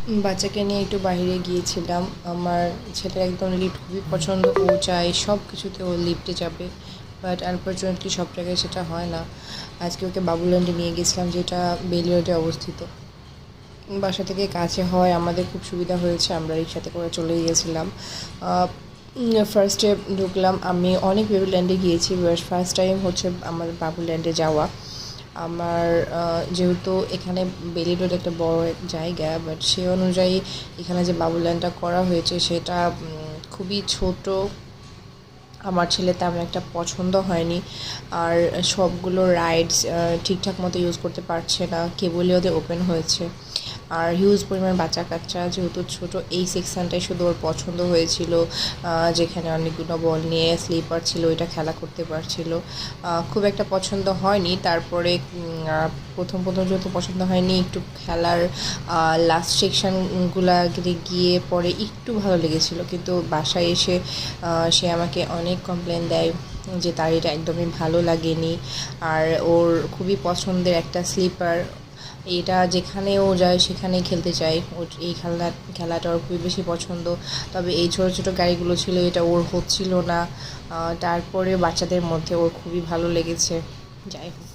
বাচ্চাকে নিয়ে একটু বাইরে গিয়েছিলাম। আমার ছেলের একদম লিফট খুবই পছন্দ, ও চায় সব কিছুতে ও লিফটে যাবে, বাট আনফর্চুনেটলি সব জায়গায় সেটা হয় না। আজকে ওকে বাবুল্যান্ডে নিয়ে গেছিলাম, যেটা বেলি রোডে অবস্থিত। বাসা থেকে কাছে হয়, আমাদের খুব সুবিধা হয়েছে, আমরা রিক্সাতে করে চলে গিয়েছিলাম। ফার্স্টে ঢুকলাম, আমি অনেক বেবিল্যান্ডে গিয়েছি, ফার্স্ট টাইম হচ্ছে আমার বাবুল্যান্ডে যাওয়া। আমার যেহেতু এখানে বেলি রোড একটা বড় জায়গা, বাট সে অনুযায়ী এখানে যে বাবুল্যান্ডটা করা হয়েছে সেটা খুবই ছোট। আমার ছেলে তেমন একটা পছন্দ হয়নি, আর সবগুলো রাইডস ঠিকঠাক মতো ইউজ করতে পারছে না, কেবলই ওদের ওপেন হয়েছে। আর হিউজ পরিমাণ বাচ্চা কাচ্চা, যেহেতু ছোট, এই সেকশানটাই শুধু ওর পছন্দ হয়েছিল, যেখানে অনেকগুলো বল নিয়ে স্লিপার ছিল, ওইটা খেলা করতে পারছিল। খুব একটা পছন্দ হয়নি। তারপরে প্রথম যেহেতু পছন্দ হয়নি, একটু খেলার লাস্ট সেকশানগুলোতে গিয়ে পরে একটু ভালো লেগেছিলো, কিন্তু বাসায় এসে সে আমাকে অনেক কমপ্লেন দেয় যে তার এটা একদমই ভালো লাগেনি। আর ওর খুবই পছন্দের একটা স্লিপার, এটা যেখানেও যায় সেখানেই খেলতে চায়। ওর এই খেলাটা ওর খুবই বেশি পছন্দ। তবে এই ছোটো ছোটো গাড়িগুলো ছিল, এটা ওর হচ্ছিল না। তারপরে বাচ্চাদের মধ্যে ওর খুবই ভালো লেগেছে। যাই হোক।